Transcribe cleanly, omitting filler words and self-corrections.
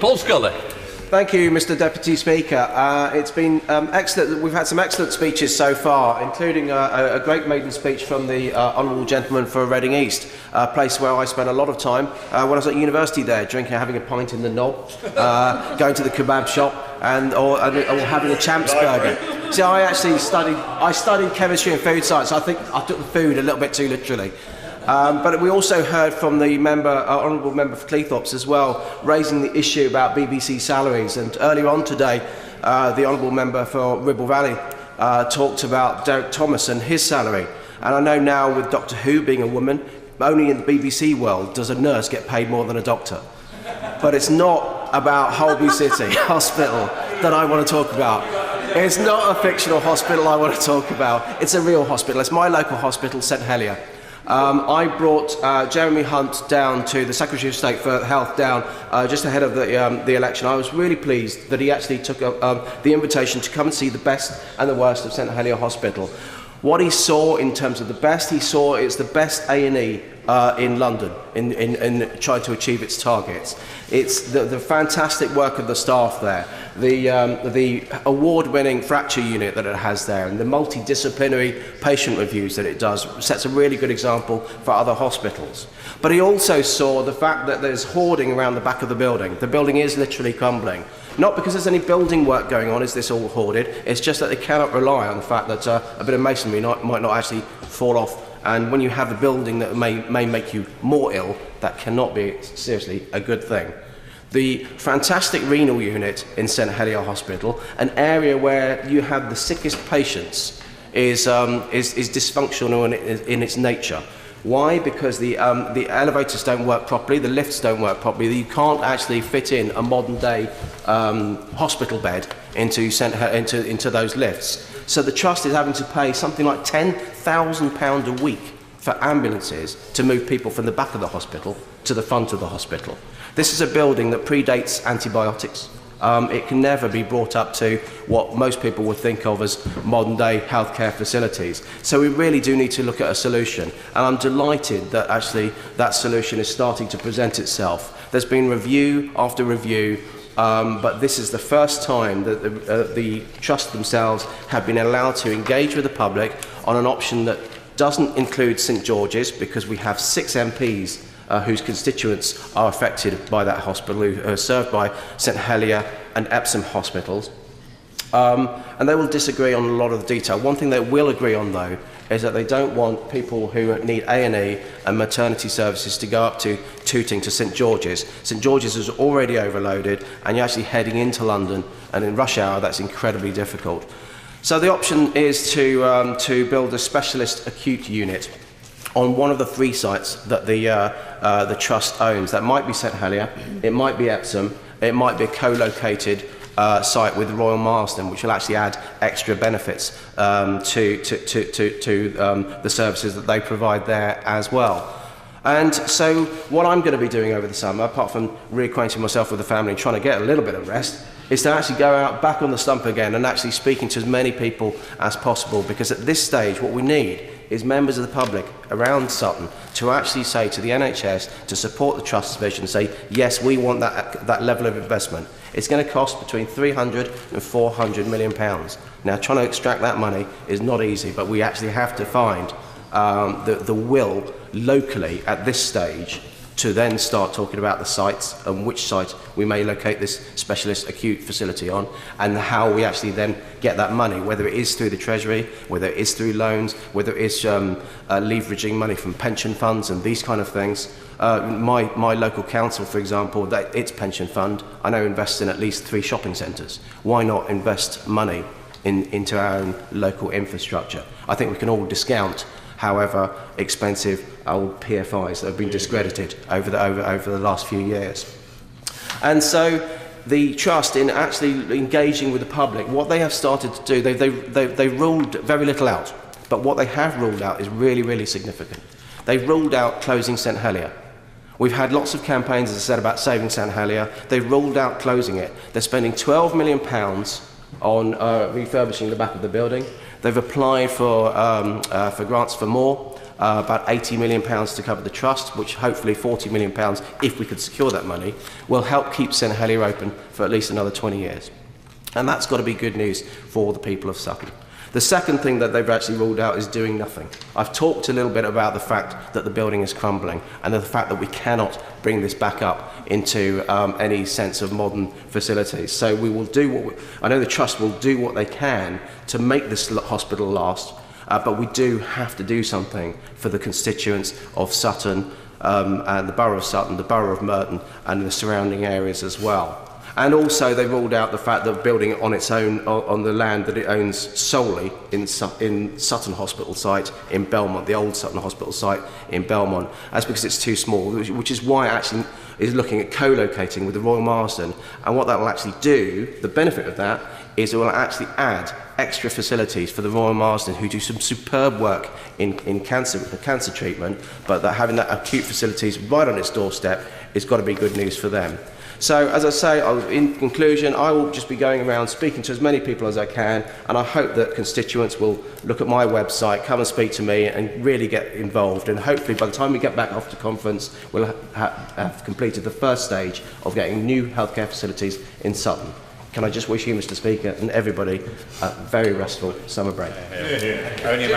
Paul Scully. Thank you, Mr. Deputy Speaker. It's been excellent. We've had some excellent speeches so far, including a great maiden speech from the Honourable Gentleman for Reading East, a place where I spent a lot of time when I was at university there, having a pint in the knob, going to the kebab shop, or having a Champs burger. See, I studied chemistry and food science, so I think I took the food a little bit too literally. But we also heard from the Honourable Member for Cleethorpes as well, raising the issue about BBC salaries. And earlier on today, the Honourable Member for Ribble Valley talked about Derek Thomas and his salary. And I know now, with Doctor Who being a woman, only in the BBC world does a nurse get paid more than a doctor. But it's not about Holby City Hospital that I want to talk about. It's not a fictional hospital I want to talk about. It's a real hospital. It's my local hospital, St Helier. I brought Jeremy Hunt down to the Secretary of State for Health just ahead of the election. I was really pleased that he actually took the invitation to come and see the best and the worst of St Helier Hospital. What he saw in terms of the best, he saw it's the best A&E in London in trying to achieve its targets. It's the fantastic work of the staff there, the award-winning fracture unit that it has there, and the multidisciplinary patient reviews that it does sets a really good example for other hospitals. But he also saw the fact that there's hoarding around the back of the building. The building is literally crumbling. Not because there's any building work going on is this all hoarded, it's just that they cannot rely on the fact that a bit of masonry might not actually fall off. And when you have a building that may make you more ill, that cannot be seriously a good thing. The fantastic renal unit in St Helier Hospital, an area where you have the sickest patients, is dysfunctional in its nature. Why? Because the elevators don't work properly, the lifts don't work properly. You can't actually fit in a modern day hospital bed into those lifts. So the Trust is having to pay something like £10,000 a week for ambulances to move people from the back of the hospital to the front of the hospital. This is a building that predates antibiotics. It can never be brought up to what most people would think of as modern day healthcare facilities. So we really do need to look at a solution. And I'm delighted that actually that solution is starting to present itself. There's been review after review, but this is the first time that the Trust themselves have been allowed to engage with the public on an option that doesn't include St George's, because we have 6 MPs whose constituents are affected by that hospital, who are served by St Helier and Epsom hospitals. And they will disagree on a lot of the detail. One thing they will agree on, though, is that they don't want people who need A&E and maternity services to go up to Tooting to St George's. St George's is already overloaded, and you're actually heading into London, and in rush hour that's incredibly difficult. So the option is to build a specialist acute unit on one of the 3 sites that the Trust owns. That might be St Helier, it might be Epsom, it might be a co-located site with Royal Marsden, which will actually add extra benefits to the services that they provide there as well. And so what I'm going to be doing over the summer, apart from reacquainting myself with the family and trying to get a little bit of rest, is to actually go out back on the stump again and actually speaking to as many people as possible, because at this stage what we need is members of the public around Sutton to actually say to the NHS to support the Trust's vision, say, yes, we want that level of investment. It's going to cost between £300 and £400 million. Now, trying to extract that money is not easy, but we actually have to find the will locally at this stage to then start talking about the sites and which site we may locate this specialist acute facility on, and how we actually then get that money, whether it is through the Treasury, whether it is through loans, whether it is leveraging money from pension funds and these kind of things. My local council, for example, its pension fund, I know invests in at least 3 shopping centres. Why not invest money into our own local infrastructure? I think we can all discount however expensive old PFIs that have been discredited over the last few years. And so the Trust, in actually engaging with the public, what they have started to do, they ruled very little out, but what they have ruled out is really, really significant. They've ruled out closing St Helier. We've had lots of campaigns, as I said, about saving St Helier. They've ruled out closing it. They're spending £12 million on refurbishing the back of the building. They've applied for grants for more. about £80 million to cover the trust, which hopefully £40 million, if we could secure that money, will help keep St Helier open for at least another 20 years. And that's got to be good news for the people of Sutton. The second thing that they've actually ruled out is doing nothing. I've talked a little bit about the fact that the building is crumbling and the fact that we cannot bring this back up into any sense of modern facilities. So we will do I know the Trust will do what they can to make this hospital last, but we do have to do something for the constituents of Sutton, and the Borough of Sutton, the Borough of Merton and the surrounding areas as well. And also they ruled out the fact that building it on its own, on the land that it owns solely in Sutton Hospital site in Belmont, the old Sutton Hospital site in Belmont. That's because it's too small, which is why it actually is looking at co-locating with the Royal Marsden. And what that will actually do, the benefit of that, is it will actually add extra facilities for the Royal Marsden, who do some superb work in cancer treatment, but that having that acute facilities right on its doorstep has got to be good news for them. So, as I say, in conclusion, I will just be going around speaking to as many people as I can, and I hope that constituents will look at my website, come and speak to me, and really get involved. And hopefully, by the time we get back off to conference, we'll have completed the first stage of getting new healthcare facilities in Sutton. Can I just wish you, Mr. Speaker, and everybody a very restful summer break. Only